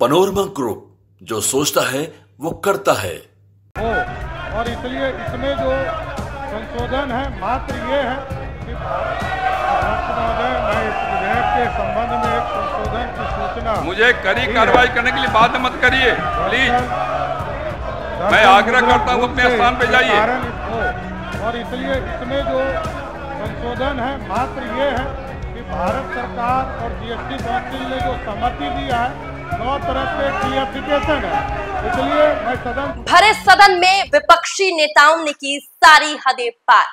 Panorama group, जो सोचता है वो करता है। और इसलिए इसमें जो संशोधन है मात्र ये है कि अध्यक्ष महोदय, मैं इस विधेयक के संबंध में एक संशोधन की सूचना मुझे कड़ी कार्रवाई करने के लिए बाध्य मत करिए प्लीज। मैं आग्रह करता हूँ अपने स्थान पे जाइए। और इसलिए इसमें जो संशोधन है मात्र ये है कि भारत सरकार और जीएसटी काउंसिल ने जो सहमति दिया है 9 तरह से क्लियरिफिकेशन है, इसलिए मैं भरे सदन में विपक्षी नेताओं ने की सारी हदें पार,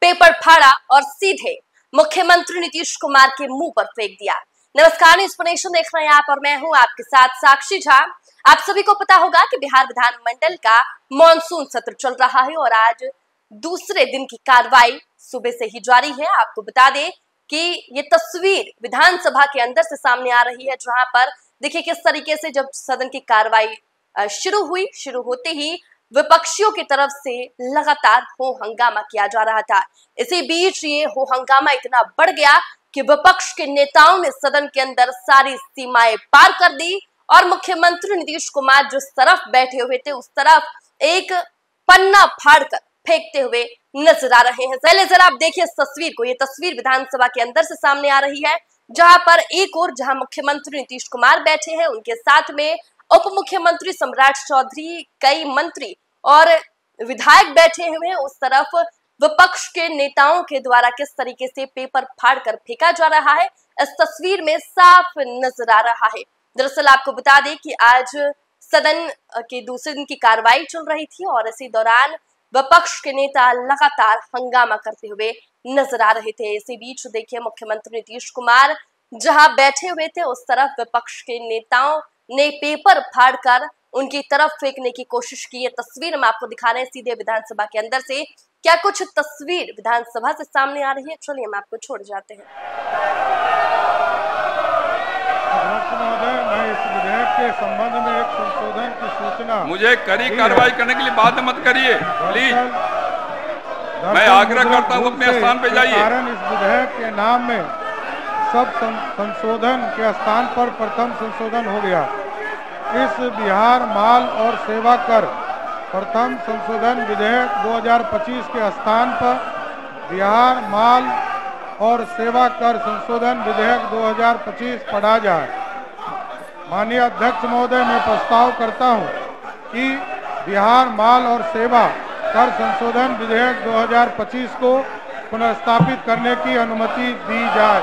पेपर फाड़ा और सीधे मुख्यमंत्री नीतीश कुमार के मुंह पर फेंक दिया। नमस्कार, न्यूज़ नेशन देख रहे हैं आप और मैं हूं आपके साथ साक्षी झा। आप सभी को पता होगा कि बिहार विधानमंडल का मॉनसून सत्र चल रहा है और आज दूसरे दिन की कार्रवाई सुबह से ही जारी है। आपको बता दें कि ये तस्वीर विधानसभा के अंदर से सामने आ रही है, जहां पर देखिए किस तरीके से जब सदन की कार्रवाई शुरू होते ही विपक्षियों की तरफ से लगातार हो हंगामा किया जा रहा था। इसी बीच ये हो हंगामा इतना बढ़ गया कि विपक्ष के नेताओं ने सदन के अंदर सारी सीमाएं पार कर दी और मुख्यमंत्री नीतीश कुमार जिस तरफ बैठे हुए थे उस तरफ एक पन्ना फाड़कर फेंकते हुए नजर आ रहे हैं। पहले जरा आप देखिए इस तस्वीर को। ये तस्वीर विधानसभा के अंदर से सामने आ रही है, जहां पर एक और जहां मुख्यमंत्री नीतीश कुमार बैठे हैं, उनके साथ में उप मुख्यमंत्री सम्राट चौधरी, कई मंत्री और विधायक बैठे हुए हैं। उस तरफ विपक्ष के नेताओं के द्वारा किस तरीके से पेपर फाड़कर फेंका जा रहा है, इस तस्वीर में साफ नजर आ रहा है। दरअसल आपको बता दें कि आज सदन के दूसरे दिन की कार्रवाई चल रही थी और इसी दौरान विपक्ष के नेता लगातार हंगामा करते हुए नजर आ रहे थे। इसी बीच देखिए मुख्यमंत्री नीतीश कुमार जहां बैठे हुए थे उस तरफ विपक्ष के नेताओं ने पेपर फाड़कर उनकी तरफ फेंकने की कोशिश की। ये तस्वीर हम आपको दिखा रहे हैं सीधे विधानसभा के अंदर से। क्या कुछ तस्वीर विधानसभा से सामने आ रही है, चलिए हम आपको छोड़ जाते हैं। अध्यक्ष महोदय, मैं इस विधेयक के संबंध में एक संशोधन की सूचना मुझे कड़ी कार्रवाई करने के लिए बाध्य मत करिए प्लीज। मैं आग्रह करता हूँ अपने स्थान पे जाइए। कारण इस विधेयक के नाम में सब संशोधन के स्थान पर प्रथम संशोधन हो गया। इस बिहार माल और सेवा कर प्रथम संशोधन विधेयक 2025 के स्थान पर बिहार माल और सेवा कर संशोधन विधेयक 2025 पढ़ा जाए। माननीय अध्यक्ष महोदय, मैं प्रस्ताव करता हूं कि बिहार माल और सेवा कर संशोधन विधेयक 2025 को पुनर्स्थापित करने की अनुमति दी जाए।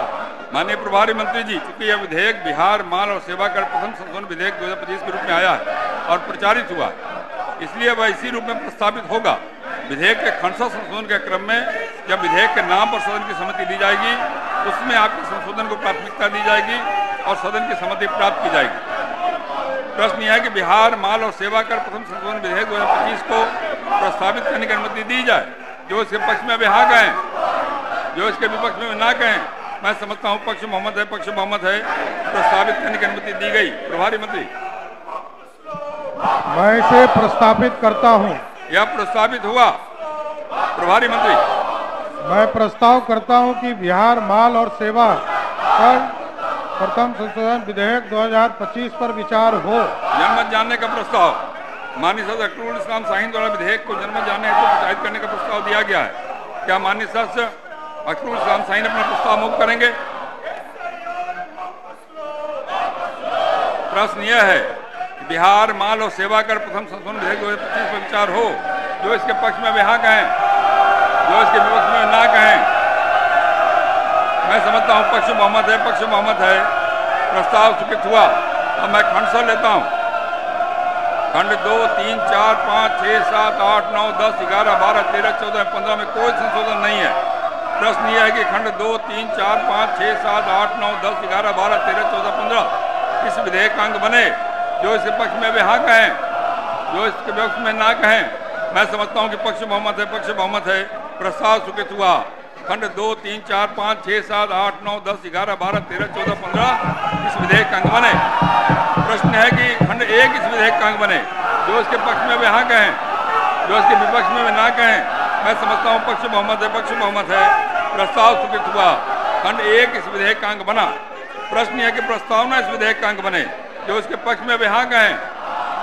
माननीय प्रभारी मंत्री जी, क्योंकि यह विधेयक बिहार माल और सेवा कर प्रथम संशोधन विधेयक 2025 के रूप में आया है और प्रचारित हुआ, इसलिए वह इसी रूप में प्रस्तावित होगा। विधेयक के खंडशः संशोधन के क्रम में जब विधेयक के नाम पर सदन की सहमति दी जाएगी, उसमें आपके संशोधन को प्राथमिकता दी जाएगी और सदन की सहमति प्राप्त की जाएगी। प्रश्न यह है कि बिहार माल और सेवा कर प्रथम संशोधन विधेयक 2025 को प्रस्तावित करने की अनुमति दी जाए। जो इसके पक्ष में अभी हाँ कहें, जो इसके विपक्ष में ना कहें, मैं समझता हूँ पक्ष बहुमत है, प्रस्तावित करने की अनुमति दी गई। प्रभारी मंत्री, मैं इसे प्रस्तावित करता हूँ। यह प्रस्तावित हुआ। प्रभारी मंत्री, मैं प्रस्ताव करता हूं कि बिहार माल और सेवा कर प्रथम संशोधन विधेयक 2025 पर विचार हो। जनमत जानने का प्रस्ताव माननीय सदस्य अख्तरुल इस्लाम शाहीन द्वारा विधेयक को जनमत जानने हेतु प्रचारित करने का प्रस्ताव दिया गया है। क्या माननीय सदस्य अख्तरुल इस्लाम शाहीन अपना प्रस्ताव मुक्त करेंगे? प्रश्न यह है कि बिहार माल और सेवा कर प्रथम संशोधन विधेयक 2025 पर विचार हो। जो इसके पक्ष में हाँ कहें, जो इसके विपक्ष में ना कहें, मैं समझता हूँ पक्ष बहुमत है, प्रस्ताव स्वीकृत हुआ। अब मैं खंड लेता हूँ। खंड 2, 3, 4, 5, 6, 7, 8, 9, 10, 11, 12, 13, 14, 15 में कोई संशोधन नहीं है। प्रश्न यह है कि खंड 2, 3, 4, 5, 6, 7, 8, 9, 10, 11, 12, 13, 14, 15 इस विधेयक का अंग बने। जो इसके पक्ष में हाँ कहें, जो इसके विपक्ष में ना कहें, मैं समझता हूँ कि पक्ष बहुमत है, प्रस्ताव स्वीकृत हुआ। खंड 2, 3, 4, 5, 6, 7, 8, 9, 10, 11, 12, 13, 14, 15 इस विधेयक का अंग बने। प्रश्न है कि खंड 1 इस विधेयक का अंग बने। जो इसके पक्ष में हाँ कहें, जो इसके विपक्ष में ना कहें, मैं समझता हूँ पक्ष बहुमत है, प्रस्ताव स्वीकृत हुआ। खंड 1 इस विधेयक का अंग बना। प्रश्न यह कि प्रस्तावना इस विधेयक का अंग बने। जो इसके पक्ष में वे हाँ कहें,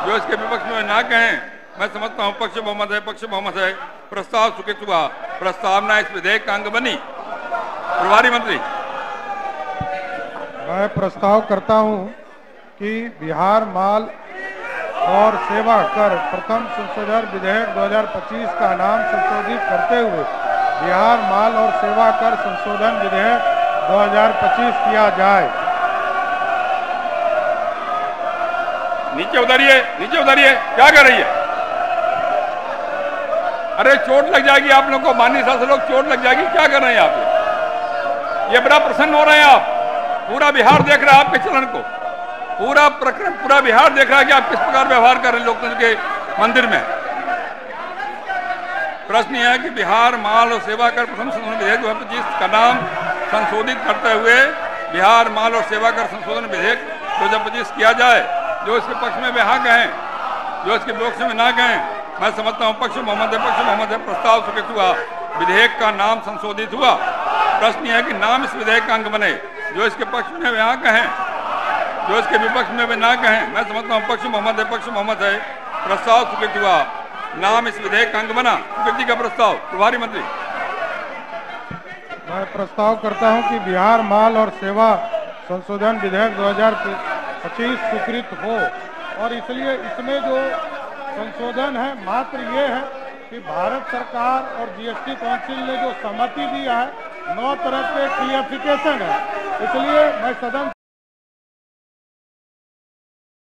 जो इसके विपक्ष में वे ना कहें। मैं समझता हूँ पक्ष बहुमत है, पक्ष बहुमत है। प्रस्ताव स्वीकृत हुआ। प्रस्तावना इस विधेयक का अंग बनी। प्रभारी मंत्री। मैं प्रस्ताव करता हूं कि बिहार माल और सेवा कर प्रथम संशोधन विधेयक 2025 का नाम संशोधित करते हुए बिहार माल और सेवा कर संशोधन विधेयक 2025 किया जाए। नीचे उतरिए, नीचे उतरिए, क्या कर रही है? अरे चोट लग जाएगी आप लोग को, माननीय शासक लोग, चोट लग जाएगी। क्या कर रहे हैं आप? ये बड़ा प्रसन्न हो रहे हैं आप। पूरा बिहार देख रहा है आपके चलन को। पूरा प्रकरण, पूरा बिहार देख रहा है कि आप किस प्रकार व्यवहार कर रहे हैं लोकतंत्र के मंदिर में। प्रश्न यह है कि बिहार माल और सेवा कर प्रथम संशोधन विधेयक 2025 का नाम संशोधित करते हुए बिहार माल और सेवा कर संशोधन विधेयक 2025 किया जाए। जो इसके पक्ष में वे हाँ कहें, जो इसके विपक्ष में ना कहें। मैं समझता हूँ पक्ष बहुमत है, पक्ष बहुमत है। प्रस्ताव स्वीकृत हुआ। विधेयक का नाम संशोधित हुआ। प्रश्न यह है कि नाम इस विधेयक का अंग बने। जो इसके पक्ष में वे हाँ कहें, जो इसके विपक्ष में वे ना कहें। मैं समझता हूँ पक्ष बहुमत है, पक्ष बहुमत है। प्रस्ताव स्वीकृत हुआ। नाम इस विधेयक का अंग बना। स्वीकृति का प्रस्ताव। प्रभारी मंत्री। मैं प्रस्ताव करता हूं कि बिहार माल और सेवा संशोधन विधेयक 2025 स्वीकृत हो। और इसलिए इसमें जो संशोधन है मात्र ये है कि भारत सरकार और जीएसटी काउंसिल ने जो सहमति दिया है, 9 तरह के क्लियरिफिकेशन है। इसलिए मैं सदन